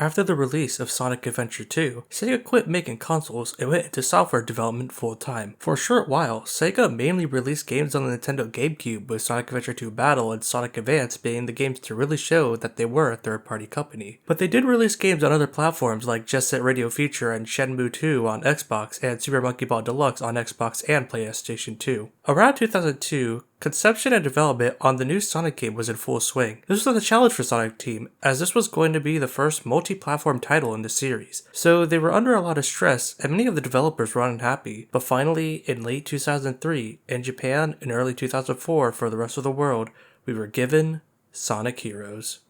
After the release of Sonic Adventure 2, Sega quit making consoles and went into software development full-time. For a short while, Sega mainly released games on the Nintendo Gamecube, with Sonic Adventure 2 Battle and Sonic Advance being the games to really show that they were a third-party company. But they did release games on other platforms like Jet Set Radio Future and Shenmue 2 on Xbox and Super Monkey Ball Deluxe on Xbox and PlayStation 2. Around 2002, conception and development on the new Sonic game was in full swing. This was a challenge for Sonic Team, as this was going to be the first multi-platform title in the series. So they were under a lot of stress, and many of the developers were unhappy. But finally, in late 2003, in Japan, and early 2004 for the rest of the world, we were given Sonic Heroes.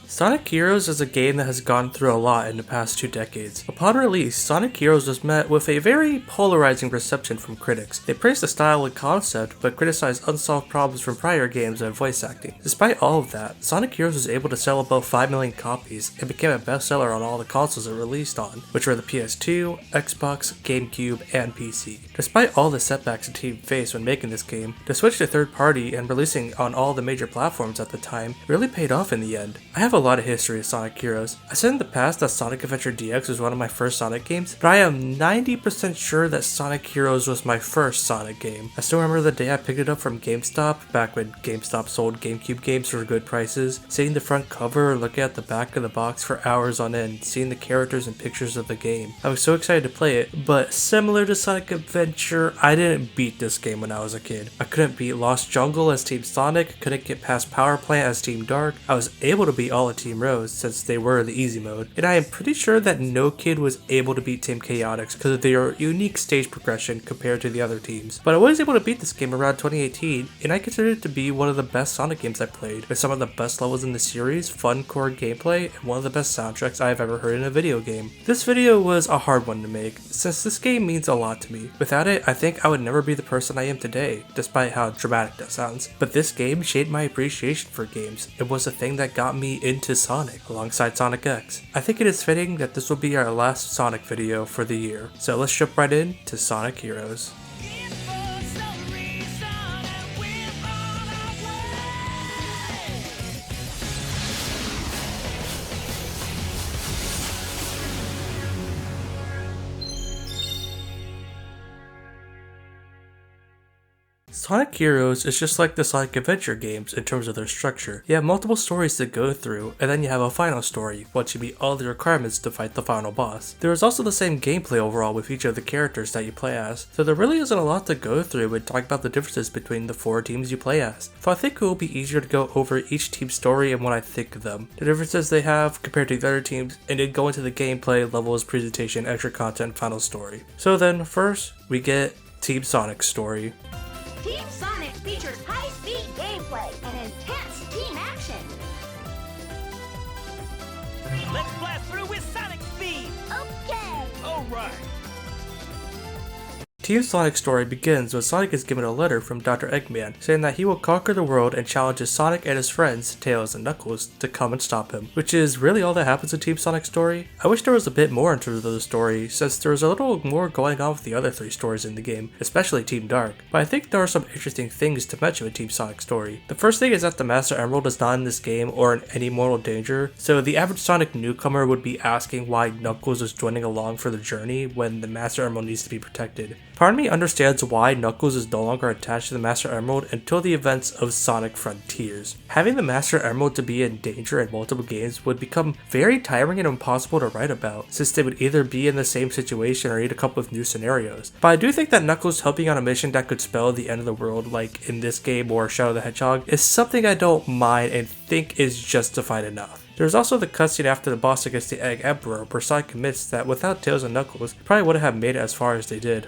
Sonic Heroes is a game that has gone through a lot in the past 2 decades. Upon release, Sonic Heroes was met with a very polarizing reception from critics. They praised the style and concept, but criticized unsolved problems from prior games and voice acting. Despite all of that, Sonic Heroes was able to sell above 5 million copies and became a bestseller on all the consoles it released on, which were the PS2, Xbox, Gamecube, and PC. Despite all the setbacks the team faced when making this game, the switch to third party and releasing on all the major platforms at the time really paid off in the end. I have a lot of history of Sonic Heroes. I said in the past that Sonic Adventure DX was one of my first Sonic games, but I am 90% sure that Sonic Heroes was my first Sonic game. I still remember the day I picked it up from GameStop, back when GameStop sold Gamecube games for good prices, seeing the front cover, looking at the back of the box for hours on end, seeing the characters and pictures of the game. I was so excited to play it, but similar to Sonic Adventure, I didn't beat this game when I was a kid. I couldn't beat Lost Jungle as Team Sonic, couldn't get past Power Plant as Team Dark. I was able to beat all of Team Rose since they were the easy mode, and I am pretty sure that no kid was able to beat Team Chaotix because of their unique stage progression compared to the other teams. But I was able to beat this game around 2018, and I consider it to be one of the best Sonic games I played, with some of the best levels in the series, fun core gameplay, and one of the best soundtracks I have ever heard in a video game. This video was a hard one to make, since this game means a lot to me. Without it, I think I would never be the person I am today, despite how dramatic that sounds. But this game shaped my appreciation for games. It was the thing that got me into Sonic, alongside Sonic X. I think it is fitting that this will be our last Sonic video for the year. So let's jump right in to Sonic Heroes. Sonic Heroes is just like the Sonic Adventure games in terms of their structure. You have multiple stories to go through, and then you have a final story once you meet all the requirements to fight the final boss. There is also the same gameplay overall with each of the characters that you play as, so there really isn't a lot to go through when talking about the differences between the 4 teams you play as. So I think it will be easier to go over each team's story and what I think of them, the differences they have compared to the other teams, and then go into the gameplay, levels, presentation, extra content, final story. So then first, we get Team Sonic's story. Team Sonic features high-speed gameplay and intense team action. Let's blast through with Sonic speed! Okay. All right. Team Sonic's story begins when Sonic is given a letter from Dr. Eggman saying that he will conquer the world and challenges Sonic and his friends, Tails and Knuckles, to come and stop him, which is really all that happens in Team Sonic's story. I wish there was a bit more in terms of the story, since there was a little more going on with the other 3 stories in the game, especially Team Dark, but I think there are some interesting things to mention with Team Sonic's story. The first thing is that the Master Emerald is not in this game or in any mortal danger, so the average Sonic newcomer would be asking why Knuckles is joining along for the journey when the Master Emerald needs to be protected. Part of me understands why Knuckles is no longer attached to the Master Emerald until the events of Sonic Frontiers. Having the Master Emerald to be in danger in multiple games would become very tiring and impossible to write about, since they would either be in the same situation or need to come up with new scenarios. But I do think that Knuckles helping on a mission that could spell the end of the world, like in this game or Shadow the Hedgehog, is something I don't mind and think is justified enough. There's also the cutscene after the boss against the Egg Emperor, where Sonic admits that without Tails and Knuckles, probably wouldn't have made it as far as they did.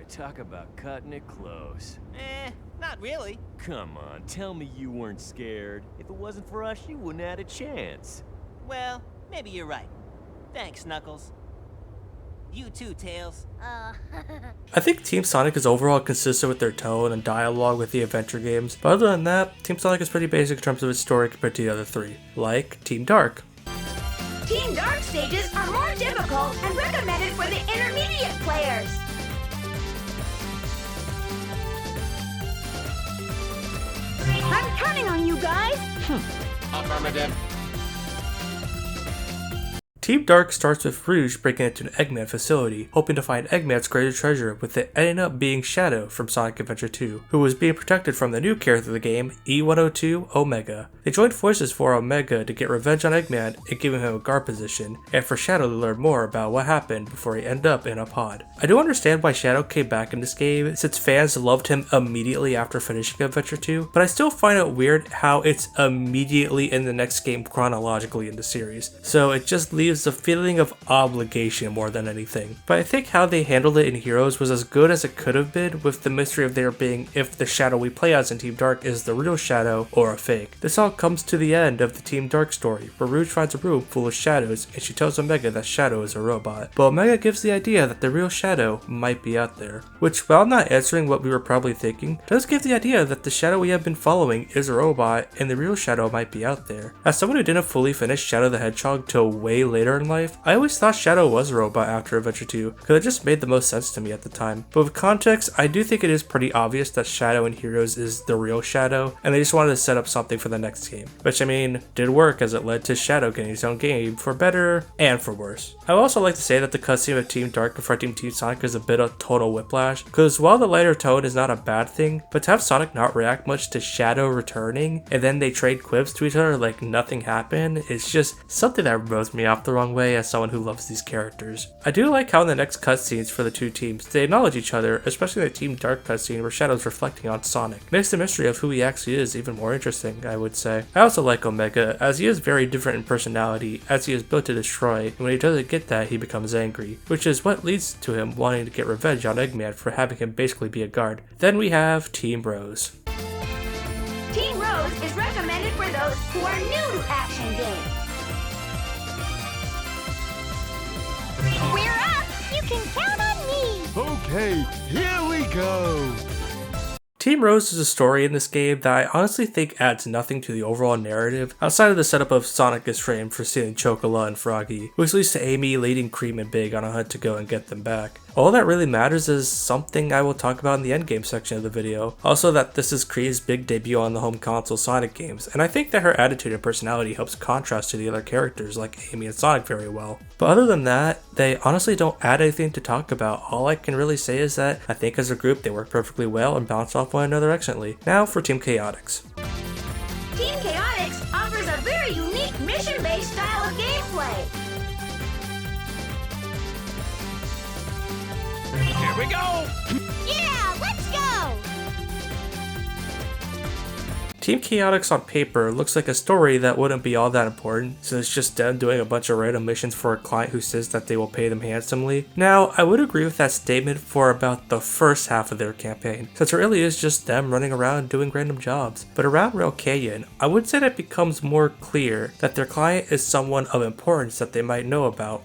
Talk about cutting it close. Not really. Come on, tell me you weren't scared. If it wasn't for us, you wouldn't have had a chance. Well, maybe you're right. Thanks, Knuckles. You too, Tails. I think Team Sonic is overall consistent with their tone and dialogue with the adventure games, but other than that, Team Sonic is pretty basic in terms of its story compared to the other three, like Team Dark. Team Dark stages are more difficult and recommended for the intermediate players. I'm counting on you guys. Affirmative. Team Dark starts with Rouge breaking into an Eggman facility, hoping to find Eggman's greatest treasure, with it ending up being Shadow from Sonic Adventure 2, who was being protected from the new character of the game, E102 Omega. They joined forces for Omega to get revenge on Eggman and giving him a guard position, and for Shadow to learn more about what happened before he ended up in a pod. I do understand why Shadow came back in this game, since fans loved him immediately after finishing Adventure 2, but I still find it weird how it's immediately in the next game chronologically in the series, so it just leaves a feeling of obligation more than anything. But I think how they handled it in Heroes was as good as it could have been, with the mystery of there being if the Shadow we play as in Team Dark is the real Shadow or a fake. This all comes to the end of the Team Dark story, where Rouge finds a room full of shadows and she tells Omega that Shadow is a robot. But Omega gives the idea that the real Shadow might be out there, which, while not answering what we were probably thinking, does give the idea that the Shadow we have been following is a robot and the real Shadow might be out there. As someone who didn't fully finish Shadow the Hedgehog till way later in life, I always thought Shadow was a robot after Adventure 2, because it just made the most sense to me at the time. But with context, I do think it is pretty obvious that Shadow in Heroes is the real Shadow, and they just wanted to set up something for the next game. Which, I mean, did work, as it led to Shadow getting his own game, for better and for worse. I would also like to say that the cutscene of Team Dark confronting Team Sonic is a bit of total whiplash, because while the lighter tone is not a bad thing, but to have Sonic not react much to Shadow returning, and then they trade quips to each other like nothing happened, is just something that rubs me off the wrong way as someone who loves these characters. I do like how in the next cutscenes for the two teams, they acknowledge each other, especially the Team Dark cutscene where Shadow's reflecting on Sonic. Makes the mystery of who he actually is even more interesting, I would say. I also like Omega, as he is very different in personality, as he is built to destroy, and when he doesn't get that, he becomes angry, which is what leads to him wanting to get revenge on Eggman for having him basically be a guard. Then we have Team Rose. Team Rose is recommended for those who are new to action games. We're up! You can count on me! Okay, here we go. Team Rose is a story in this game that I honestly think adds nothing to the overall narrative, outside of the setup of Sonic is framed for stealing Chocola and Froggy, which leads to Amy leading Cream and Big on a hunt to go and get them back. All that really matters is something I will talk about in the Endgame section of the video. Also that this is Cream's big debut on the home console Sonic games, and I think that her attitude and personality helps contrast to the other characters like Amy and Sonic very well. But other than that, they honestly don't add anything to talk about. All I can really say is that I think as a group they work perfectly well and bounce off one another excellently. Now for Team Chaotix. Team Chaotix offers a very unique mission-based style of gameplay. Here we go! Yeah, let's go! Team Chaotix on paper looks like a story that wouldn't be all that important, so it's just them doing a bunch of random missions for a client who says that they will pay them handsomely. Now, I would agree with that statement for about the first half of their campaign, since it really is just them running around doing random jobs. But around Rail Canyon, I would say that it becomes more clear that their client is someone of importance that they might know about.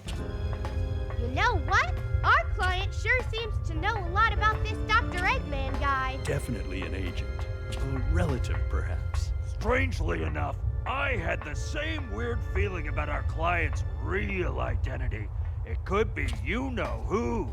You know what? Our client sure seems to know a lot about this Dr. Eggman guy. Definitely an agent. A relative, perhaps. Strangely enough, I had the same weird feeling about our client's real identity. It could be you-know-who.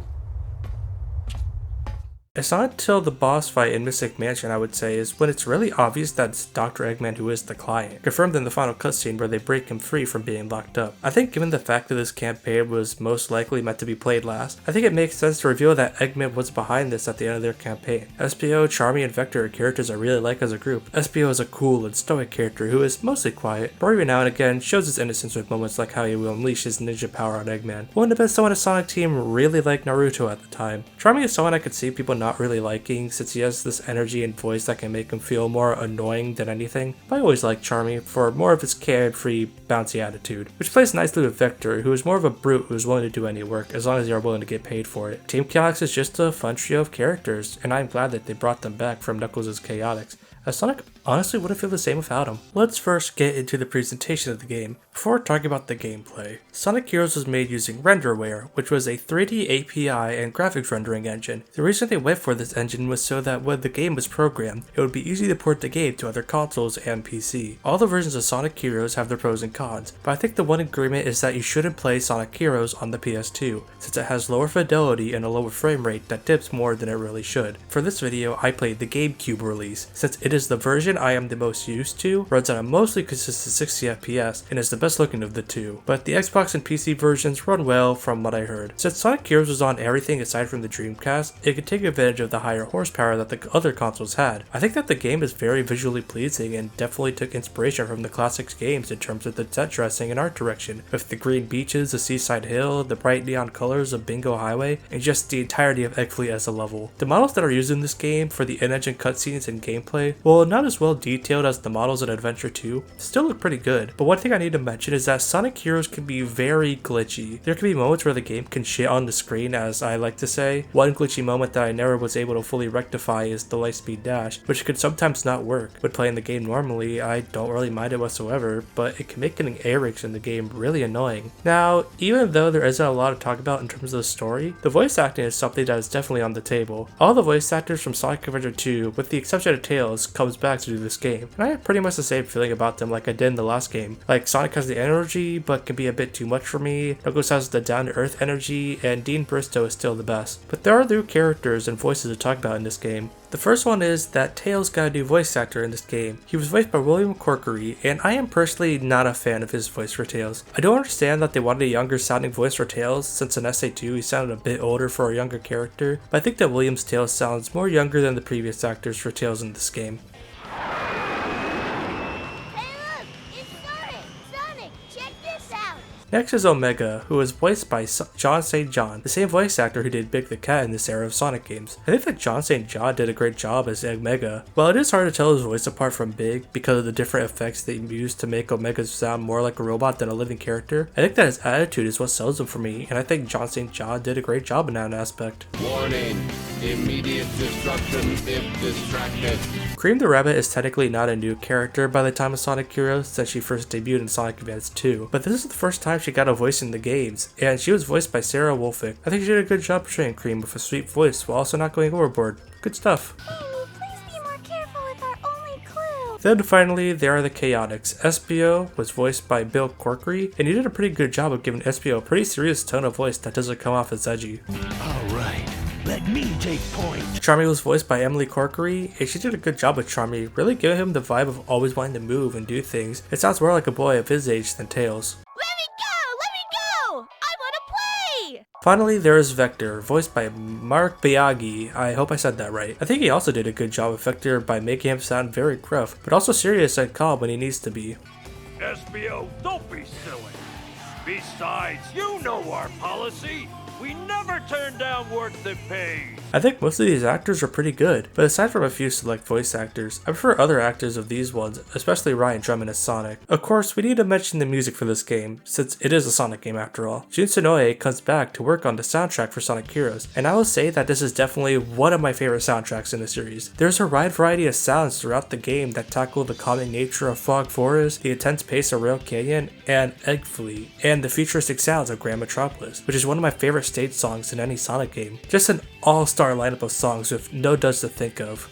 It's not until the boss fight in Mystic Mansion, I would say, is when it's really obvious that it's Dr. Eggman who is the client, confirmed in the final cutscene where they break him free from being locked up. I think given the fact that this campaign was most likely meant to be played last, I think it makes sense to reveal that Eggman was behind this at the end of their campaign. SPO, Charmy, and Vector are characters I really like as a group. SPO is a cool and stoic character who is mostly quiet, but every now and again shows his innocence with moments like how he will unleash his ninja power on Eggman. Wouldn't have been someone a Sonic team really liked Naruto at the time. Charmy is someone I could see people not really liking, since he has this energy and voice that can make him feel more annoying than anything. But I always liked Charmy for more of his carefree, bouncy attitude, which plays nicely with Vector, who is more of a brute who is willing to do any work as long as they are willing to get paid for it. Team Chaotix is just a fun trio of characters, and I am glad that they brought them back from Knuckles' Chaotix. As Sonic Honestly, wouldn't feel the same without him. Let's first get into the presentation of the game, before talking about the gameplay. Sonic Heroes was made using Renderware, which was a 3D API and graphics rendering engine. The reason they went for this engine was so that when the game was programmed, it would be easy to port the game to other consoles and PC. All the versions of Sonic Heroes have their pros and cons, but I think the one agreement is that you shouldn't play Sonic Heroes on the PS2, since it has lower fidelity and a lower frame rate that dips more than it really should. For this video, I played the Gamecube release, since it is the version I am the most used to, runs at a mostly consistent 60 FPS, and is the best looking of the two. But the Xbox and PC versions run well from what I heard. Since Sonic Heroes was on everything aside from the Dreamcast, it could take advantage of the higher horsepower that the other consoles had. I think that the game is very visually pleasing and definitely took inspiration from the classics games in terms of the set dressing and art direction, with the green beaches, the seaside hill, the bright neon colors of Bingo Highway, and just the entirety of Eggfleet as a level. The models that are used in this game for the in-engine cutscenes and gameplay, while not as well detailed as the models in Adventure 2, still look pretty good. But one thing I need to mention is that Sonic Heroes can be very glitchy. There can be moments where the game can shit on the screen, as I like to say. One glitchy moment that I never was able to fully rectify is the lightspeed dash, which could sometimes not work. When playing the game normally, I don't really mind it whatsoever, but it can make getting errors in the game really annoying. Now, even though there isn't a lot to talk about in terms of the story, the voice acting is something that is definitely on the table. All the voice actors from Sonic Adventure 2, with the exception of Tails, comes back to do this game, and I have pretty much the same feeling about them like I did in the last game. Like, Sonic has the energy, but can be a bit too much for me. Knuckles has the down-to-earth energy, and Dean Bristow is still the best. But there are new characters and voices to talk about in this game. The first one is that Tails got a new voice actor in this game. He was voiced by William Corkery, and I am personally not a fan of his voice for Tails. I don't understand that they wanted a younger sounding voice for Tails, since in SA2 he sounded a bit older for a younger character, but I think that William's Tails sounds more younger than the previous actors for Tails in this game. Next is Omega, who was voiced by John St. John, the same voice actor who did Big the Cat in this era of Sonic games. I think that John St. John did a great job as Omega. While it is hard to tell his voice apart from Big because of the different effects they used to make Omega sound more like a robot than a living character, I think that his attitude is what sells him for me, and I think John St. John did a great job in that aspect. Warning, immediate destruction if distracted. Cream the Rabbit is technically not a new character by the time of Sonic Heroes, since she first debuted in Sonic Advance 2, but this is the first time she got a voice in the games, and she was voiced by Sarah Wolfick. I think she did a good job portraying Cream with a sweet voice while also not going overboard. Good stuff. Please be more careful with our only clue. Then finally, there are the Chaotix. Espio was voiced by Bill Corkery, and he did a pretty good job of giving Espio a pretty serious tone of voice that doesn't come off as edgy. Alright, let me take point. Charmy was voiced by Emily Corkery, and she did a good job with Charmy, really giving him the vibe of always wanting to move and do things. It sounds more like a boy of his age than Tails. Finally, there is Vector, voiced by Mark Biaggi. I hope I said that right. I think he also did a good job with Vector by making him sound very gruff, but also serious and calm when he needs to be. SBO, don't be silly. Besides, you know our policy. We never turn down work that pays. I think most of these actors are pretty good, but aside from a few select voice actors, I prefer other actors of these ones, especially Ryan Drummond as Sonic. Of course, we need to mention the music for this game, since it is a Sonic game after all. Jun Sonoe comes back to work on the soundtrack for Sonic Heroes, and I will say that this is definitely one of my favorite soundtracks in the series. There's a wide variety of sounds throughout the game that tackle the calming nature of Fog Forest, the intense pace of Rail Canyon, and Eggfleet, and the futuristic sounds of Grand Metropolis, which is one of my favorite stage songs in any Sonic game. Just an all-star lineup of songs with no duds to think of.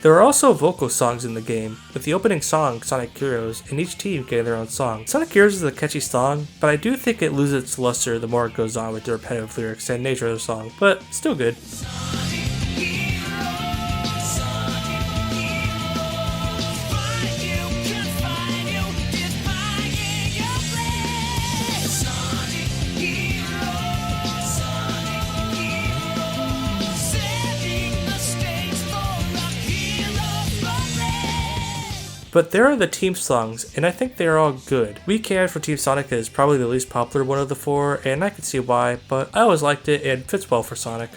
There are also vocal songs in the game, with the opening song, Sonic Heroes, and each team getting their own song. Sonic Heroes is a catchy song, but I do think it loses its luster the more it goes on with the repetitive lyrics and nature of the song, but still good. but there are the team songs, and I think they are all good. Weekend for Team Sonic is probably the least popular one of the four, and I can see why, but I always liked it and fits well for Sonic.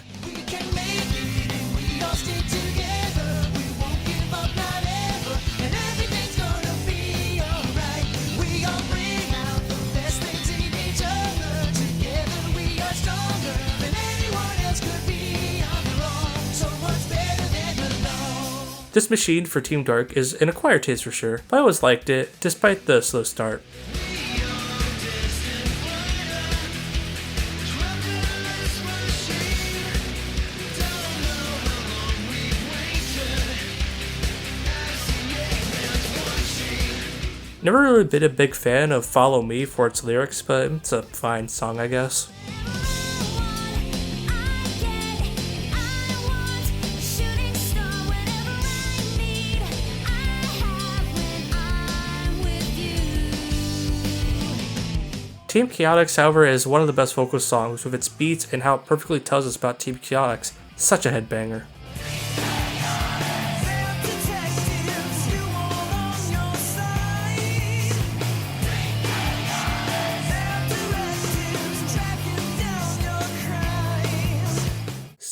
This machine for Team Dark is an acquired taste for sure, but I always liked it, despite the slow start. Never really been a big fan of Follow Me for its lyrics, but it's a fine song, I guess. Team Chaotix, however, is one of the best vocal songs with its beats and how it perfectly tells us about Team Chaotix. Such a headbanger.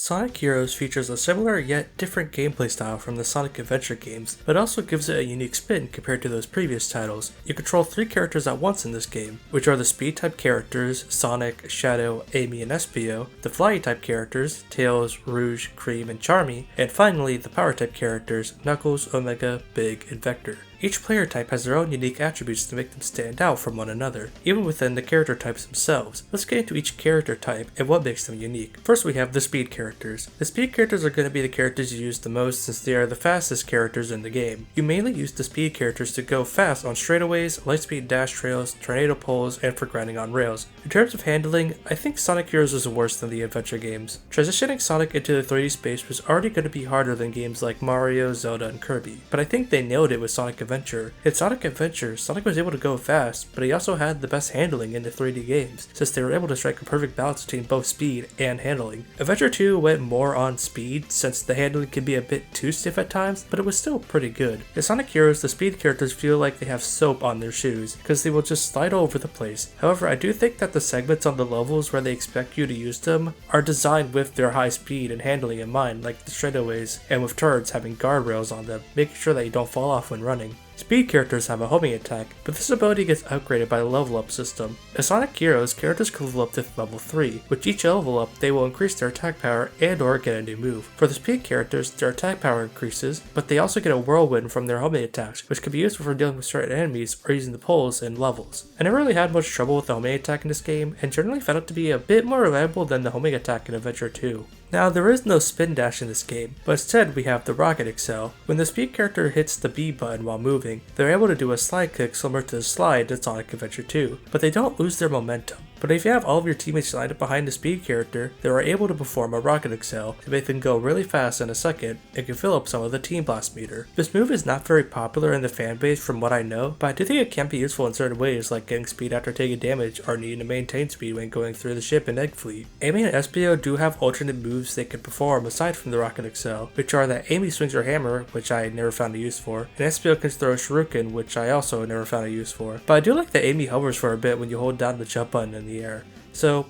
Sonic Heroes features a similar yet different gameplay style from the Sonic Adventure games, but also gives it a unique spin compared to those previous titles. You control 3 characters at once in this game, which are the Speed type characters, Sonic, Shadow, Amy, and Espio, the Flyy type characters, Tails, Rouge, Cream, and Charmy, and finally the Power type characters, Knuckles, Omega, Big, and Vector. Each player type has their own unique attributes to make them stand out from one another, even within the character types themselves. Let's get into each character type and what makes them unique. First we have the speed characters. The speed characters are going to be the characters you use the most since they are the fastest characters in the game. You mainly use the speed characters to go fast on straightaways, lightspeed dash trails, tornado poles, and for grinding on rails. In terms of handling, I think Sonic Heroes is worse than the adventure games. Transitioning Sonic into the 3D space was already going to be harder than games like Mario, Zelda, and Kirby, but I think they nailed it with Sonic Adventure. In Sonic Adventure, Sonic was able to go fast, but he also had the best handling in the 3D games, since they were able to strike a perfect balance between both speed and handling. Adventure 2 went more on speed, since the handling can be a bit too stiff at times, but it was still pretty good. In Sonic Heroes, the speed characters feel like they have soap on their shoes, because they will just slide all over the place. However, I do think that the segments on the levels where they expect you to use them are designed with their high speed and handling in mind, like the straightaways, and with turrets having guardrails on them, making sure that you don't fall off when running. Speed characters have a homing attack, but this ability gets upgraded by the level up system. In Sonic Heroes, characters can level up to level 3, with each level up they will increase their attack power and or get a new move. For the speed characters, their attack power increases, but they also get a whirlwind from their homing attacks, which can be used for dealing with certain enemies or using the poles in levels. I never really had much trouble with the homing attack in this game, and generally found it to be a bit more reliable than the homing attack in Adventure 2. Now, there is no spin dash in this game, but instead we have the Rocket Excel. When the speed character hits the B button while moving, they're able to do a slide kick similar to the slide in Sonic Adventure 2, but they don't lose their momentum. But if you have all of your teammates lined up behind the speed character, they are able to perform a Rocket Excel to make them go really fast in a second and can fill up some of the Team Blast meter. This move is not very popular in the fanbase from what I know, but I do think it can be useful in certain ways like getting speed after taking damage or needing to maintain speed when going through the ship in Egg Fleet. Amy and Espio do have alternate moves they can perform aside from the Rocket Excel, which are that Amy swings her hammer, which I never found a use for, and Espio can throw a shuriken, which I also never found a use for. But I do like that Amy hovers for a bit when you hold down the jump button in the air. So,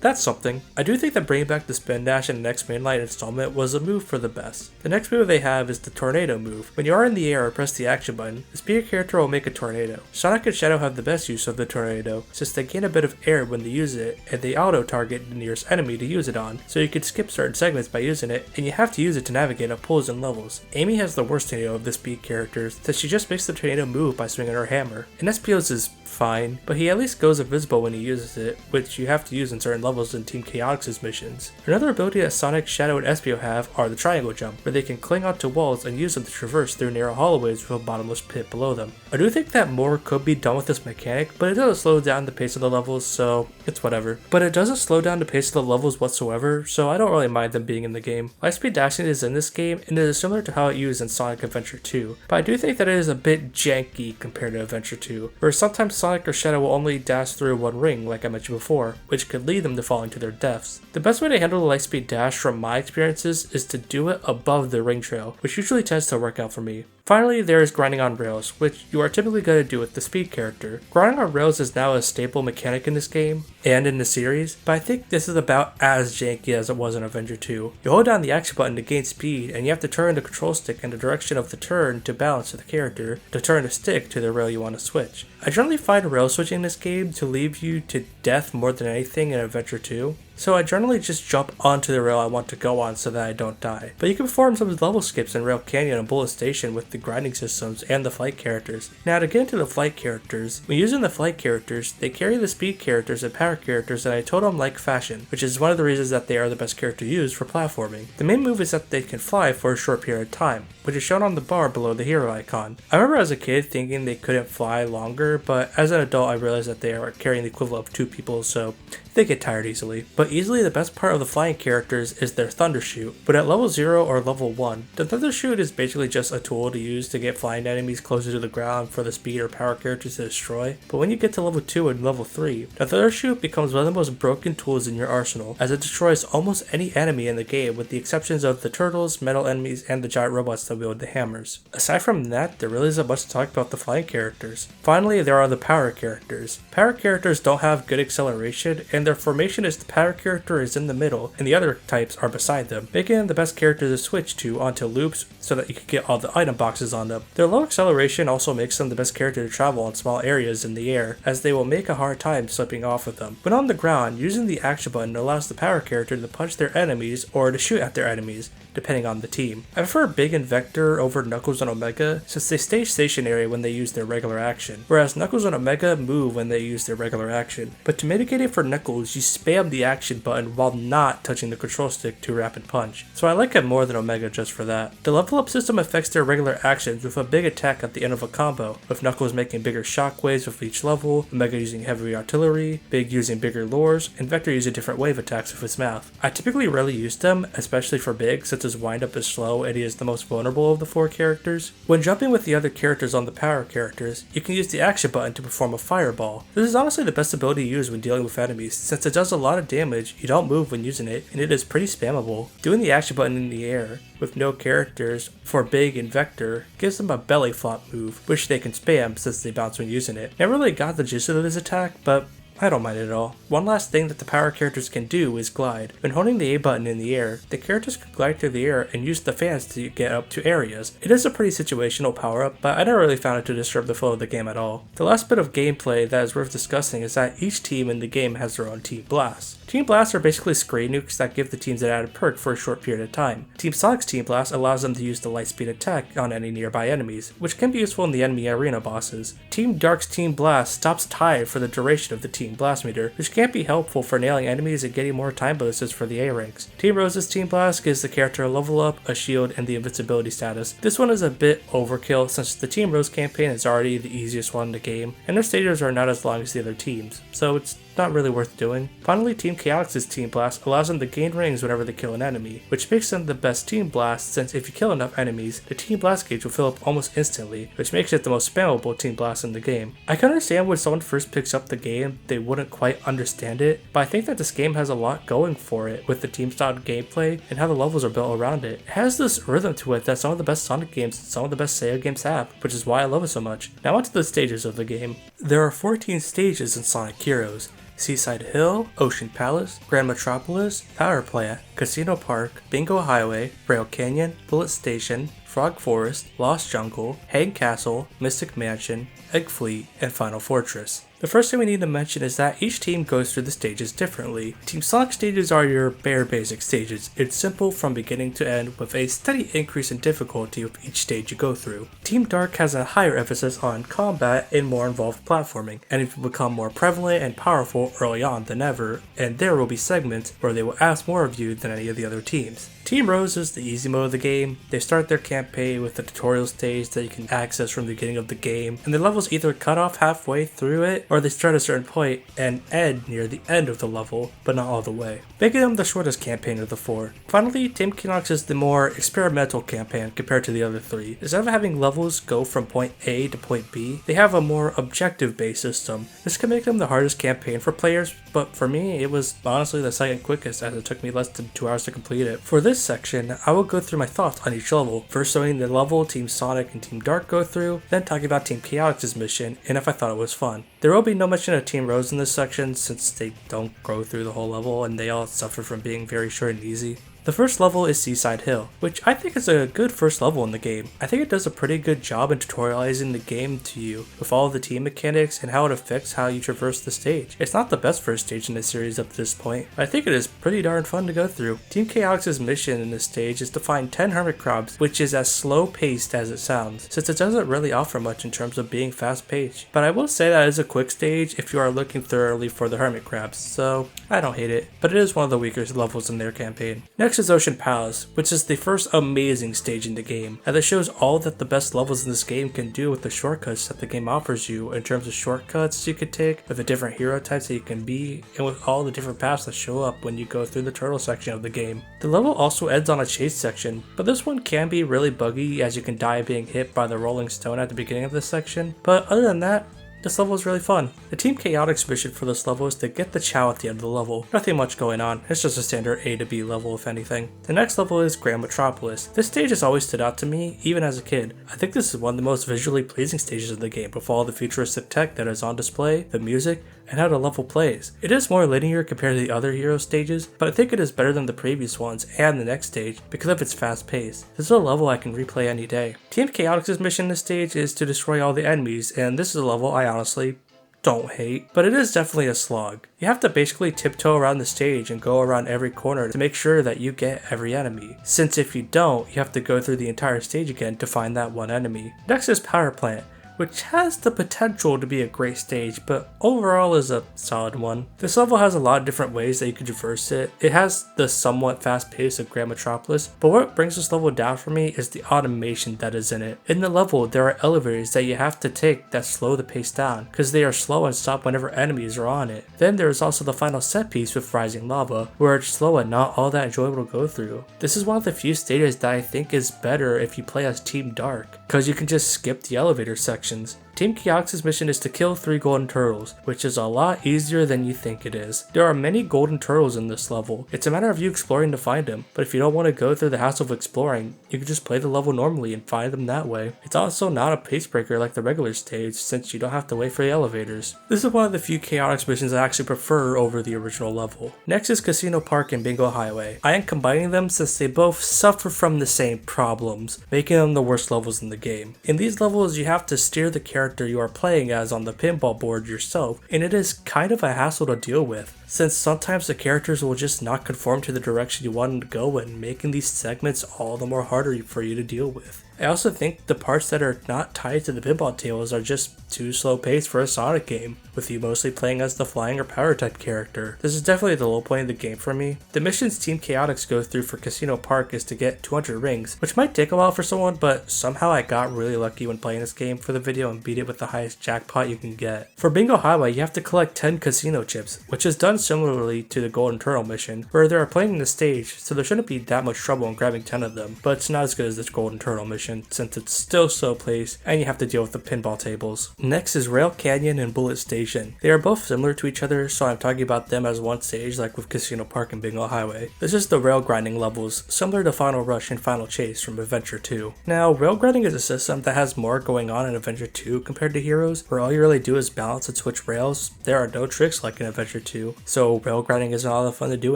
that's something. I do think that bringing back the spin dash in the next mainline installment was a move for the best. The next move they have is the tornado move. When you are in the air or press the action button, the speed character will make a tornado. Sonic and Shadow have the best use of the tornado, since they gain a bit of air when they use it, and they auto-target the nearest enemy to use it on, so you can skip certain segments by using it, and you have to use it to navigate up pulls and levels. Amy has the worst tornado of the speed characters, since she just makes the tornado move by swinging her hammer. And Espio's is fine, but he at least goes invisible when he uses it, which you have to use in certain levels in Team Chaotix's missions. Another ability that Sonic, Shadow, and Espio have are the triangle jump, where they can cling onto walls and use them to traverse through narrow hallways with a bottomless pit below them. I do think that more could be done with this mechanic, but it doesn't slow down the pace of the levels, so it's whatever. But it doesn't slow down the pace of the levels whatsoever, so I don't really mind them being in the game. Lightspeed dashing is in this game, and it is similar to how it used in Sonic Adventure 2, but I do think that it is a bit janky compared to Adventure 2, where sometimes Sonic or Shadow will only dash through one ring, like I mentioned before, which could lead them to falling to their deaths. The best way to handle the lightspeed dash from my experiences is to do it above the ring trail, which usually tends to work out for me. Finally, there is grinding on rails, which you are typically going to do with the speed character. Grinding on rails is now a staple mechanic in this game and in the series, but I think this is about as janky as it was in Avenger 2. You hold down the action button to gain speed, and you have to turn the control stick in the direction of the turn to balance the character, to turn the stick to the rail you want to switch. I generally find rail switching in this game to leave you to death more than anything in Adventure 2, so I generally just jump onto the rail I want to go on so that I don't die. But you can perform some level skips in Rail Canyon and Bullet Station with the grinding systems and the flight characters. Now to get into the flight characters, when using the flight characters, they carry the speed characters and power characters in a totem-like fashion, which is one of the reasons that they are the best character to use for platforming. The main move is that they can fly for a short period of time, which is shown on the bar below the hero icon. I remember as a kid thinking they couldn't fly longer, but as an adult I realized that they are carrying the equivalent of 2 people, so they get tired easily. But easily the best part of the flying characters is their Thunder Shoot. But at level 0 or level 1, the Thunder Shoot is basically just a tool to use to get flying enemies closer to the ground for the speed or power characters to destroy. But when you get to level 2 and level 3, the Thunder Shoot becomes one of the most broken tools in your arsenal, as it destroys almost any enemy in the game with the exceptions of the turtles, metal enemies, and the giant robots that wield the hammers. Aside from that, there really isn't much to talk about the flying characters. Finally, there are the power characters. Power characters don't have good acceleration, and their formation is the power character is in the middle and the other types are beside them, making them the best character to switch to onto loops so that you can get all the item boxes on them. Their low acceleration also makes them the best character to travel on small areas in the air, as they will make a hard time slipping off of them. When on the ground, using the action button allows the power character to punch their enemies or to shoot at their enemies, depending on the team. I prefer Big and Vector over Knuckles and Omega since they stay stationary when they use their regular action, whereas Knuckles and Omega move when they use their regular action. But to mitigate it for Knuckles, you spam the action button while not touching the control stick to rapid punch, so I like it more than Omega just for that. The level up system affects their regular actions with a big attack at the end of a combo, with Knuckles making bigger shockwaves with each level, Omega using heavy artillery, Big using bigger lures, and Vector using different wave attacks with his mouth. I typically rarely use them, especially for Big since his wind up is slow and he is the most vulnerable of the 4 characters. When jumping with the other characters on the power characters, you can use the action button to perform a fireball. This is honestly the best ability to use when dealing with enemies, since it does a lot of damage, you don't move when using it, and it is pretty spammable. Doing the action button in the air with no characters for Big and Vector gives them a belly flop move, which they can spam since they bounce when using it. Never really got the gist of this attack, but I don't mind it at all. One last thing that the power characters can do is glide. When holding the A button in the air, the characters can glide through the air and use the fans to get up to areas. It is a pretty situational power up, but I never really found it to disturb the flow of the game at all. The last bit of gameplay that is worth discussing is that each team in the game has their own team blasts. Team blasts are basically screen nukes that give the teams an added perk for a short period of time. Team Sonic's team blast allows them to use the light speed attack on any nearby enemies, which can be useful in the enemy arena bosses. Team Dark's team blast stops time for the duration of the team blast meter, which can be helpful for nailing enemies and getting more time bonuses for the A ranks. Team Rose's team blast gives the character a level up, a shield, and the invincibility status. This one is a bit overkill since the Team Rose campaign is already the easiest one in the game, and their stages are not as long as the other teams, so it's not really worth doing. Finally, Team Chaotix's team blast allows them to gain rings whenever they kill an enemy, which makes them the best team blast since if you kill enough enemies, the team blast gauge will fill up almost instantly, which makes it the most spammable team blast in the game. I can understand when someone first picks up the game, they wouldn't quite understand it, but I think that this game has a lot going for it with the team style gameplay and how the levels are built around it. It has this rhythm to it that some of the best Sonic games and some of the best Sega games have, which is why I love it so much. Now onto the stages of the game. There are 14 stages in Sonic Heroes: Seaside Hill, Ocean Palace, Grand Metropolis, Power Plant, Casino Park, Bingo Highway, Rail Canyon, Bullet Station, Frog Forest, Lost Jungle, Hang Castle, Mystic Mansion, Egg Fleet, and Final Fortress. The first thing we need to mention is that each team goes through the stages differently. Team Sonic stages are your bare basic stages. It's simple from beginning to end with a steady increase in difficulty with each stage you go through. Team Dark has a higher emphasis on combat and more involved platforming, and it will become more prevalent and powerful early on than ever, and there will be segments where they will ask more of you than any of the other teams. Team Rose is the easy mode of the game. They start their campaign with the tutorial stage that you can access from the beginning of the game, and the levels either cut off halfway through it, or they start at a certain point and end near the end of the level, but not all the way, making them the shortest campaign of the 4. Finally, Team Chaotix is the more experimental campaign compared to the other 3. Instead of having levels go from point A to point B, they have a more objective-based system. This can make them the hardest campaign for players, but for me, it was honestly the second quickest as it took me less than 2 hours to complete it. For this this section, I will go through my thoughts on each level, first showing the level Team Sonic and Team Dark go through, then talking about Team Chaotix's mission and if I thought it was fun. There will be no mention of Team Rose in this section since they don't go through the whole level and they all suffer from being very short and easy. The first level is Seaside Hill, which I think is a good first level in the game. I think it does a pretty good job in tutorializing the game to you with all of the team mechanics and how it affects how you traverse the stage. It's not the best first stage in the series up to this point, but I think it is pretty darn fun to go through. Team Chaotix's mission in this stage is to find 10 hermit crabs, which is as slow paced as it sounds, since it doesn't really offer much in terms of being fast paced. But I will say that it is a quick stage if you are looking thoroughly for the hermit crabs, so I don't hate it, but it is one of the weaker levels in their campaign. Next is Ocean Palace, which is the first amazing stage in the game, and it shows all that the best levels in this game can do with the shortcuts that the game offers you in terms of shortcuts you could take, with the different hero types that you can be, and with all the different paths that show up when you go through the turtle section of the game. The level also ends on a chase section, but this one can be really buggy as you can die being hit by the rolling stone at the beginning of this section, but other than that, this level is really fun. The Team Chaotix mission for this level is to get the Chow at the end of the level. Nothing much going on, it's just a standard A to B level if anything. The next level is Grand Metropolis. This stage has always stood out to me, even as a kid. I think this is one of the most visually pleasing stages of the game with all the futuristic tech that is on display, the music, and how the level plays. It is more linear compared to the other hero stages, but I think it is better than the previous ones and the next stage because of its fast pace. This is a level I can replay any day. Team Chaotix's mission in this stage is to destroy all the enemies, and this is a level I honestly don't hate, but it is definitely a slog. You have to basically tiptoe around the stage and go around every corner to make sure that you get every enemy, since if you don't, you have to go through the entire stage again to find that one enemy. Next is Power Plant, which has the potential to be a great stage, but overall is a solid one. This level has a lot of different ways that you can traverse it. It has the somewhat fast pace of Grand Metropolis, but what brings this level down for me is the automation that is in it. In the level, there are elevators that you have to take that slow the pace down, because they are slow and stop whenever enemies are on it. Then there is also the final set piece with Rising Lava, where it's slow and not all that enjoyable to go through. This is one of the few stages that I think is better if you play as Team Dark, because you can just skip the elevator section. Team Chaotix's mission is to kill 3 golden turtles, which is a lot easier than you think it is. There are many golden turtles in this level. It's a matter of you exploring to find them, but if you don't want to go through the hassle of exploring, you can just play the level normally and find them that way. It's also not a pace breaker like the regular stage, since you don't have to wait for the elevators. This is one of the few Chaotix missions I actually prefer over the original level. Next is Casino Park and Bingo Highway. I am combining them since they both suffer from the same problems, making them the worst levels in the game. In these levels, you have to steer the character you are playing as on the pinball board yourself, and it is kind of a hassle to deal with, since sometimes the characters will just not conform to the direction you want them to go in, making these segments all the more harder for you to deal with. I also think the parts that are not tied to the pinball tables are just too slow paced for a Sonic game, with you mostly playing as the flying or power type character. This is definitely the low point of the game for me. The missions Team Chaotix goes through for Casino Park is to get 200 rings, which might take a while for someone, but somehow I got really lucky when playing this game for the video and beat it with the highest jackpot you can get. For Bingo Highway, you have to collect 10 casino chips, which is done similarly to the Golden Turtle mission, where they are playing the stage, so there shouldn't be that much trouble in grabbing 10 of them, but it's not as good as this Golden Turtle mission since it's still slow paced and you have to deal with the pinball tables. Next is Rail Canyon and Bullet Station. They are both similar to each other, so I'm talking about them as one stage like with Casino Park and Bingo Highway. This is the rail grinding levels, similar to Final Rush and Final Chase from Adventure 2. Now, rail grinding is a system that has more going on in Adventure 2 compared to Heroes, where all you really do is balance and switch rails. There are no tricks like in Adventure 2, so rail grinding isn't all that fun to do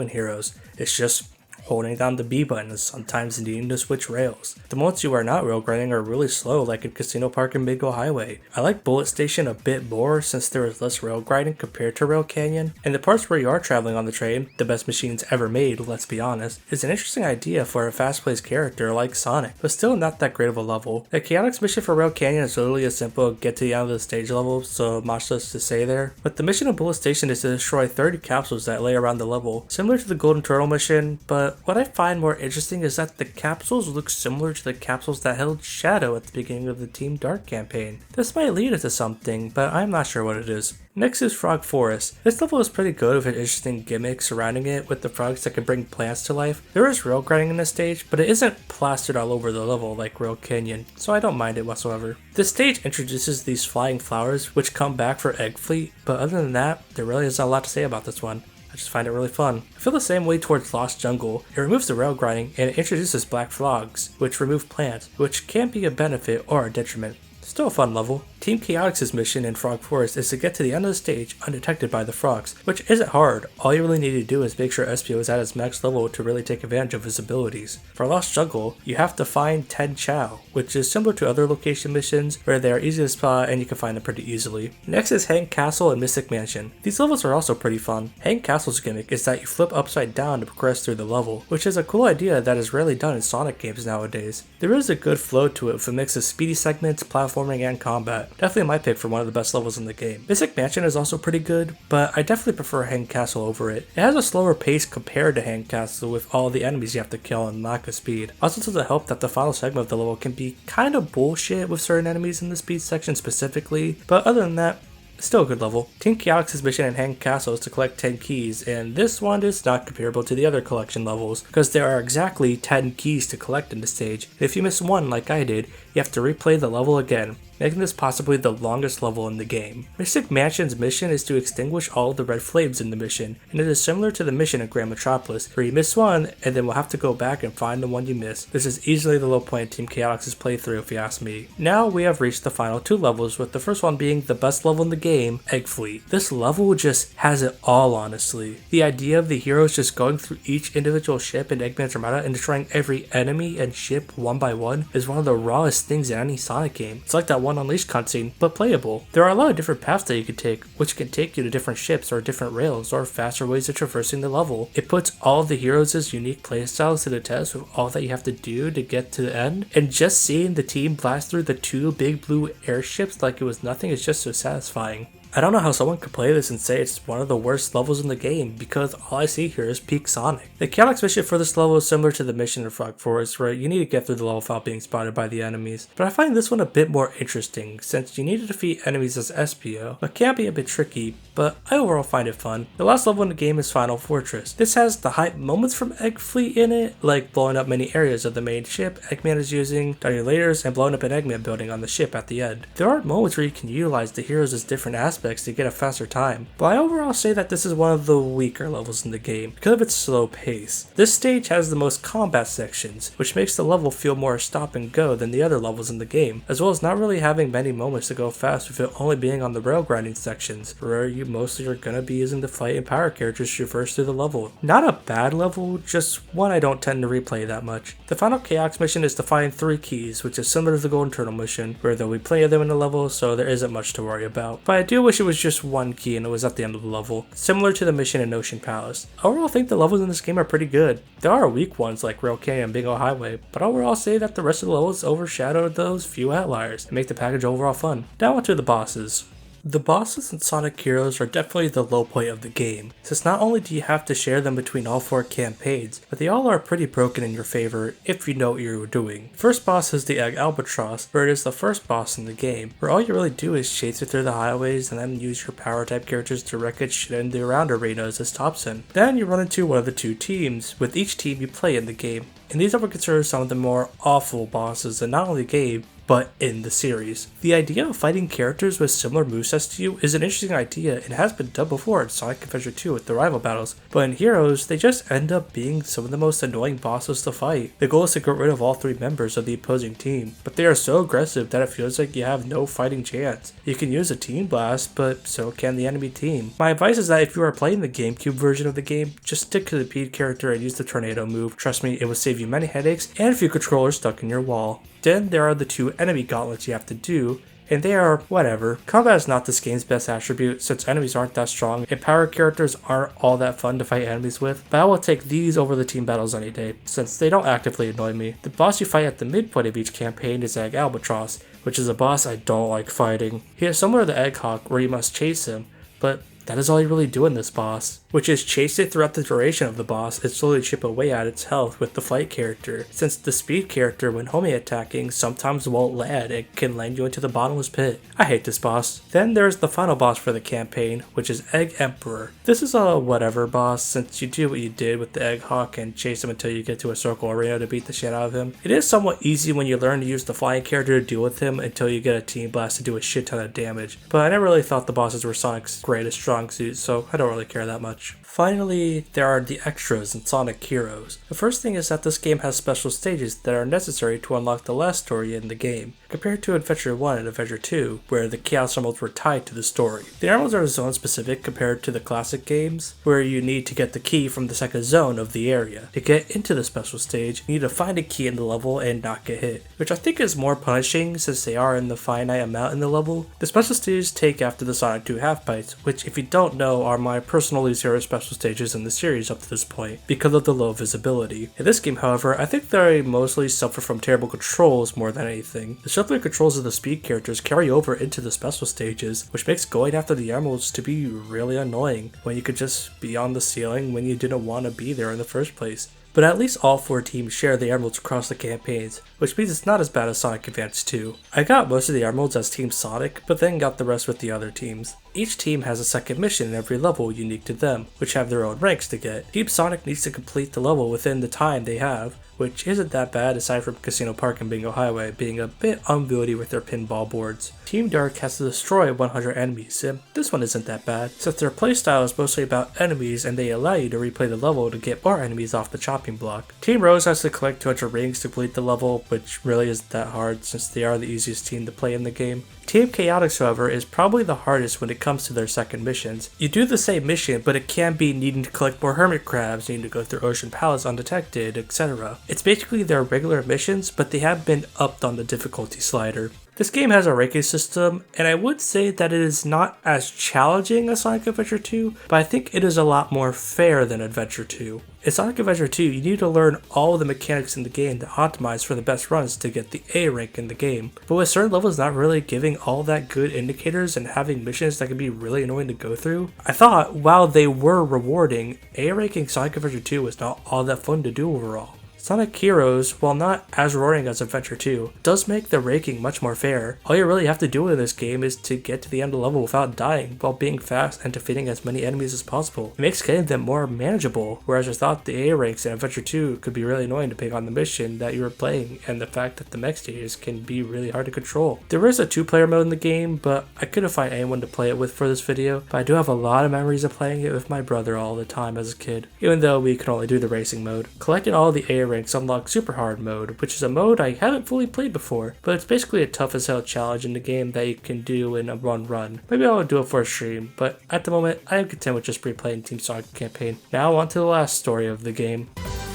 in Heroes. It's just holding down the B button and sometimes needing to switch rails. The moments you are not rail grinding are really slow, like in Casino Park and Bingo Highway. I like Bullet Station a bit more since there is less rail grinding compared to Rail Canyon, and the parts where you are traveling on the train, the best machines ever made, let's be honest, is an interesting idea for a fast-paced character like Sonic, but still not that great of a level. The Chaotix mission for Rail Canyon is literally a simple get to the end of the stage level, so much less to say there, but the mission of Bullet Station is to destroy 30 capsules that lay around the level, similar to the Golden Turtle mission, but what I find more interesting is that the capsules look similar to the capsules that held Shadow at the beginning of the Team Dark campaign. This might lead us to something, but I'm not sure what it is. Next is Frog Forest. This level is pretty good with an interesting gimmick surrounding it with the frogs that can bring plants to life. There is rail grinding in this stage, but it isn't plastered all over the level like Rail Canyon, so I don't mind it whatsoever. This stage introduces these flying flowers which come back for Egg Fleet, but other than that, there really isn't a lot to say about this one. I just find it really fun. I feel the same way towards Lost Jungle. It removes the rail grinding and it introduces black frogs, which remove plants, which can be a benefit or a detriment. Still a fun level. Team Chaotix's mission in Frog Forest is to get to the end of the stage undetected by the frogs, which isn't hard. All you really need to do is make sure Espio is at his max level to really take advantage of his abilities. For Lost Jungle, you have to find 10 Chow, which is similar to other location missions where they are easy to spot and you can find them pretty easily. Next is Hang Castle and Mystic Mansion. These levels are also pretty fun. Hang Castle's gimmick is that you flip upside down to progress through the level, which is a cool idea that is rarely done in Sonic games nowadays. There is a good flow to it with a mix of speedy segments, platforming, and combat. Definitely my pick for one of the best levels in the game. Mystic Mansion is also pretty good, but I definitely prefer Hang Castle over it. It has a slower pace compared to Hang Castle with all the enemies you have to kill and lack of speed. Also doesn't help that the final segment of the level can be kind of bullshit with certain enemies in the speed section specifically, but other than that, still a good level. Team Chaotix's mission in Hang Castle is to collect 10 keys, and this one is not comparable to the other collection levels, because there are exactly 10 keys to collect in the stage. If you miss one like I did, you have to replay the level again, making this possibly the longest level in the game. Mystic Mansion's mission is to extinguish all of the red flames in the mission, and it is similar to the mission in Grand Metropolis, where you miss one and then will have to go back and find the one you missed. This is easily the low point in Team Chaotix's playthrough if you ask me. Now we have reached the final 2 levels, with the first one being the best level in the game, Egg Fleet. This level just has it all, honestly. The idea of the heroes just going through each individual ship in Eggman's Armada and destroying every enemy and ship one by one is one of the rawest things in any Sonic game. It's like that one Unleashed cutscene, but playable. There are a lot of different paths that you can take, which can take you to different ships or different rails or faster ways of traversing the level. It puts all of the heroes' unique playstyles to the test with all that you have to do to get to the end, and just seeing the team blast through the 2 big blue airships like it was nothing is just so satisfying. I don't know how someone could play this and say it's one of the worst levels in the game, because all I see here is peak Sonic. The Chaotix mission for this level is similar to the mission in Frog Forest, where you need to get through the level without being spotted by the enemies, but I find this one a bit more interesting, since you need to defeat enemies as Espio, but can be a bit tricky, but I overall find it fun. The last level in the game is Final Fortress. This has the hype moments from Egg Fleet in it, like blowing up many areas of the main ship Eggman is using, downing lasers, and blowing up an Eggman building on the ship at the end. There are moments where you can utilize the heroes as different aspects to get a faster time, but I overall say that this is one of the weaker levels in the game because of its slow pace. This stage has the most combat sections, which makes the level feel more stop and go than the other levels in the game, as well as not really having many moments to go fast with it only being on the rail grinding sections, where you mostly are gonna be using the fight and power characters to traverse through the level. Not a bad level, just one I don't tend to replay that much. The final Chaos mission is to find 3 keys, which is similar to the Golden Turtle mission, where there will be plenty of them in the level, so there isn't much to worry about. But I do wish it was just one key and it was at the end of the level, similar to the mission in Ocean Palace. Overall, I think the levels in this game are pretty good. There are weak ones like Rail Canyon and Big O Highway, but overall I'll say that the rest of the levels overshadow those few outliers and make the package overall fun. Now on to the bosses. The bosses in Sonic Heroes are definitely the low point of the game, since not only do you have to share them between all 4 campaigns, but they all are pretty broken in your favor if you know what you're doing. First boss is the Egg Albatross, where it is the first boss in the game, where all you really do is chase it through the highways and then use your power type characters to wreck its shit in the around arenas as Thompson. Then you run into one of the 2 teams, with each team you play in the game, and these are considered some of the more awful bosses in not only the game, but in the series. The idea of fighting characters with similar movesets to you is an interesting idea and has been done before in Sonic Adventure 2 with the rival battles, but in Heroes, they just end up being some of the most annoying bosses to fight. The goal is to get rid of all 3 members of the opposing team, but they are so aggressive that it feels like you have no fighting chance. You can use a Team Blast, but so can the enemy team. My advice is that if you are playing the Gamecube version of the game, just stick to the Pete character and use the Tornado move. Trust me, it will save you many headaches and a few controllers stuck in your wall. Then there are the 2 enemy gauntlets you have to do, and they are whatever. Combat is not this game's best attribute since enemies aren't that strong and power characters aren't all that fun to fight enemies with, but I will take these over the team battles any day since they don't actively annoy me. The boss you fight at the midpoint of each campaign is Egg Albatross, which is a boss I don't like fighting. He is similar to Egg Hawk where you must chase him, but that is all you really do in this boss, which is chase it throughout the duration of the boss and slowly chip away at its health with the fight character, since the speed character when homie attacking sometimes won't land and can land you into the bottomless pit. I hate this boss. Then there's the final boss for the campaign, which is Egg Emperor. This is a whatever boss since you do what you did with the Egg Hawk and chase him until you get to a circle arena to beat the shit out of him. It is somewhat easy when you learn to use the flying character to deal with him until you get a Team Blast to do a shit ton of damage, but I never really thought the bosses were Sonic's greatest strong suit, so I don't really care that much. Finally, there are the extras in Sonic Heroes. The first thing is that this game has special stages that are necessary to unlock the last story in the game, compared to Adventure 1 and Adventure 2, where the Chaos Emeralds were tied to the story. The emeralds are zone specific compared to the classic games, where you need to get the key from the second zone of the area. To get into the special stage, you need to find a key in the level and not get hit, which I think is more punishing since they are in the finite amount in the level. The special stages take after the Sonic 2 half-bites, which if you don't know are my personal least favorite special stages in the series up to this point, because of the low visibility. In this game, however, I think they mostly suffer from terrible controls more than anything. The shuffling controls of the speed characters carry over into the special stages, which makes going after the emeralds to be really annoying, when you could just be on the ceiling when you didn't want to be there in the first place. But at least all 4 teams share the emeralds across the campaigns, which means it's not as bad as Sonic Advance 2. I got most of the emeralds as Team Sonic, but then got the rest with the other teams. Each team has a second mission in every level unique to them, which have their own ranks to get. Team Sonic needs to complete the level within the time they have, which isn't that bad aside from Casino Park and Bingo Highway being a bit unwieldy with their pinball boards. Team Dark has to destroy 100 enemies, and this one isn't that bad, since their playstyle is mostly about enemies and they allow you to replay the level to get more enemies off the chopping block. Team Rose has to collect 200 rings to complete the level, which really isn't that hard since they are the easiest team to play in the game. Team Chaotix, however, is probably the hardest when it comes to their second missions. You do the same mission, but it can be needing to collect more hermit crabs, needing to go through Ocean Palace undetected, etc. It's basically their regular missions, but they have been upped on the difficulty slider. This game has a ranking system, and I would say that it is not as challenging as Sonic Adventure 2, but I think it is a lot more fair than Adventure 2. In Sonic Adventure 2, you need to learn all of the mechanics in the game to optimize for the best runs to get the A rank in the game. But with certain levels not really giving all that good indicators and having missions that can be really annoying to go through, I thought while they were rewarding, A ranking Sonic Adventure 2 was not all that fun to do overall. Sonic Heroes, while not as roaring as Adventure 2, does make the ranking much more fair. All you really have to do in this game is to get to the end of the level without dying, while being fast and defeating as many enemies as possible. It makes getting them more manageable, whereas I thought the A ranks in Adventure 2 could be really annoying depending on the mission that you were playing, and the fact that the mech stages can be really hard to control. There is a 2-player mode in the game, but I couldn't find anyone to play it with for this video, but I do have a lot of memories of playing it with my brother all the time as a kid, even though we could only do the racing mode. Collecting all the A ranks unlock Super Hard mode, which is a mode I haven't fully played before, but it's basically a tough as hell challenge in the game that you can do in a one run. Maybe I'll do it for a stream, but at the moment I am content with just replaying Team Sonic campaign. Now on to the last story of the game.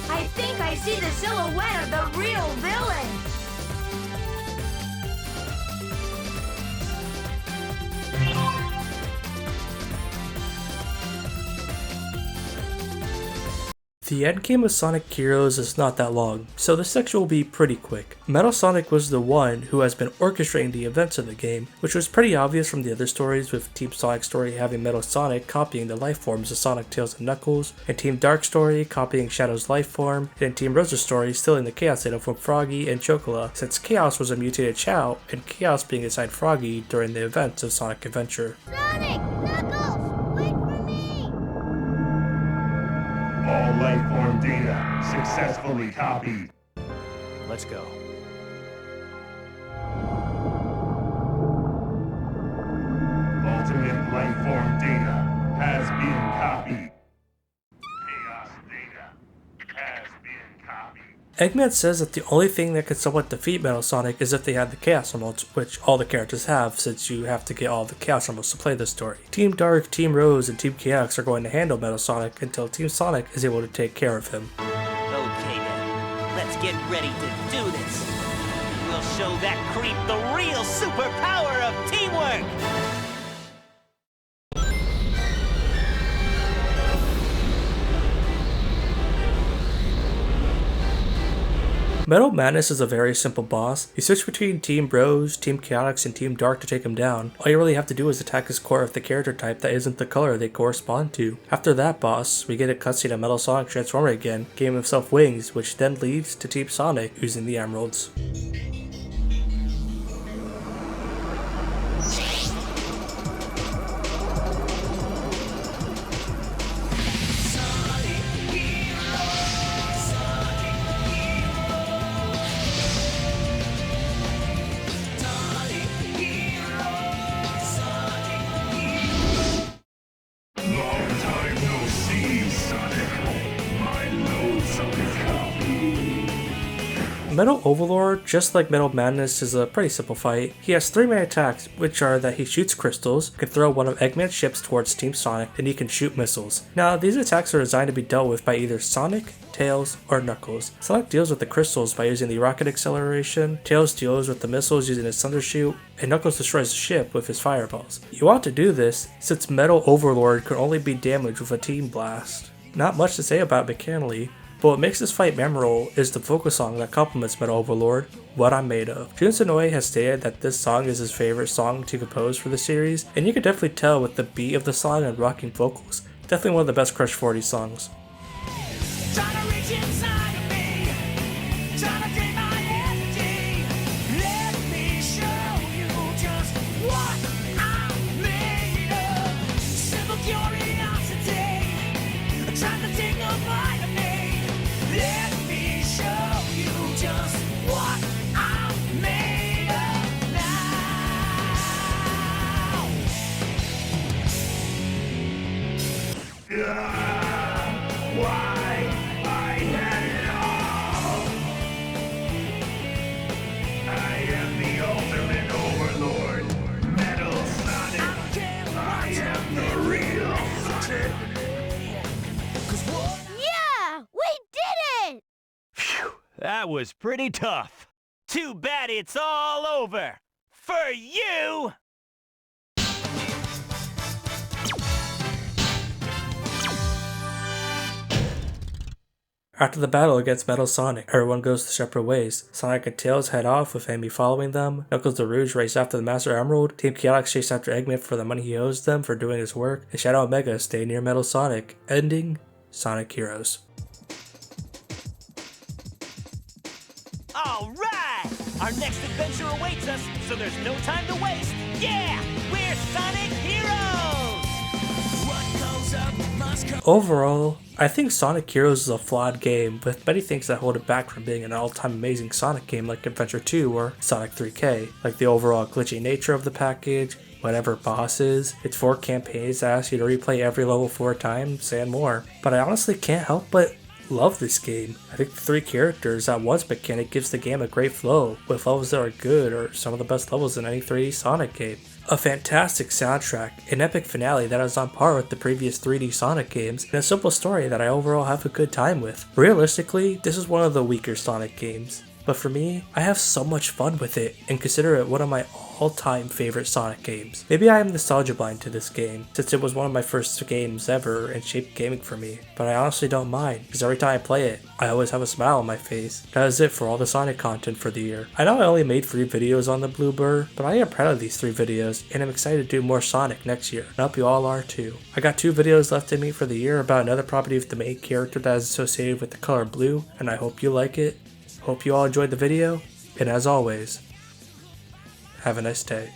I think I see the silhouette of the real villain. The endgame of Sonic Heroes is not that long, so this section will be pretty quick. Metal Sonic was the one who has been orchestrating the events of the game, which was pretty obvious from the other stories, with Team Sonic's story having Metal Sonic copying the life forms of Sonic, Tails, and Knuckles, and Team Dark's story copying Shadow's life form, and Team Rosa's story stealing the Chaos Data from Froggy and Chocola, since Chaos was a mutated Chao, and Chaos being assigned Froggy during the events of Sonic Adventure. Sonic! Knuckles! Wait for me! All life form data successfully copied. Let's go. Ultimate life form data has been copied. Chaos data has been copied. Eggman says that the only thing that could somewhat defeat Metal Sonic is if they had the Chaos Emeralds, which all the characters have since you have to get all the Chaos Emeralds to play this story. Team Dark, Team Rose, and Team Chaotix are going to handle Metal Sonic until Team Sonic is able to take care of him. Okay then, let's get ready to do this. We'll show that creep the real superpower of teamwork! Metal Madness is a very simple boss. You switch between Team Rose, Team Chaotix, and Team Dark to take him down. All you really have to do is attack his core with the character type that isn't the color they correspond to. After that boss, we get a cutscene of Metal Sonic transforming again, giving himself wings, which then leads to Team Sonic using the emeralds. Long time no see. Metal Overlord, just like Metal Madness, is a pretty simple fight. He has 3 main attacks, which are that he shoots crystals, can throw one of Eggman's ships towards Team Sonic, and he can shoot missiles. Now, these attacks are designed to be dealt with by either Sonic, Tails, or Knuckles. Sonic deals with the crystals by using the rocket acceleration, Tails deals with the missiles using his Thunder Shoot, and Knuckles destroys the ship with his fireballs. You want to do this since Metal Overlord can only be damaged with a Team Blast. Not much to say about mechanically, but what makes this fight memorable is the vocal song that complements Metal Overlord, What I'm Made Of. Jun Sonoe has stated that this song is his favorite song to compose for the series, and you can definitely tell with the beat of the song and rocking vocals. Definitely one of the best Crush 40 songs. That was pretty tough. Too bad it's all over. For you! After the battle against Metal Sonic, everyone goes their separate ways. Sonic and Tails head off with Amy following them. Knuckles the Rouge race after the Master Emerald. Team Chaotix chase after Eggman for the money he owes them for doing his work. And Shadow and Mega stay near Metal Sonic, ending Sonic Heroes. Alright! Our next adventure awaits us, so there's no time to waste. Yeah! We're Sonic Heroes! What goes up must come. Overall, I think Sonic Heroes is a flawed game, with many things that hold it back from being an all-time amazing Sonic game like Adventure 2 or Sonic 3K, like the overall glitchy nature of the package, whatever bosses, its 4 campaigns that ask you to replay every level 4 times, and more. But I honestly can't help but love this game. I think the 3 characters at once mechanic gives the game a great flow, with levels that are good or some of the best levels in any 3D Sonic game. A fantastic soundtrack, an epic finale that is on par with the previous 3D Sonic games, and a simple story that I overall have a good time with. Realistically, this is one of the weaker Sonic games, but for me, I have so much fun with it and consider it one of my all-time favorite Sonic games. Maybe I am nostalgia blind to this game, since it was one of my first games ever and shaped gaming for me, but I honestly don't mind, because every time I play it, I always have a smile on my face. That is it for all the Sonic content for the year. I know I only made 3 videos on the Bluebird, but I am proud of these 3 videos, and I'm excited to do more Sonic next year, and I hope you all are too. I got 2 videos left in me for the year about another property of the main character that is associated with the color blue, and I hope you like it. Hope you all enjoyed the video, and as always, have a nice day.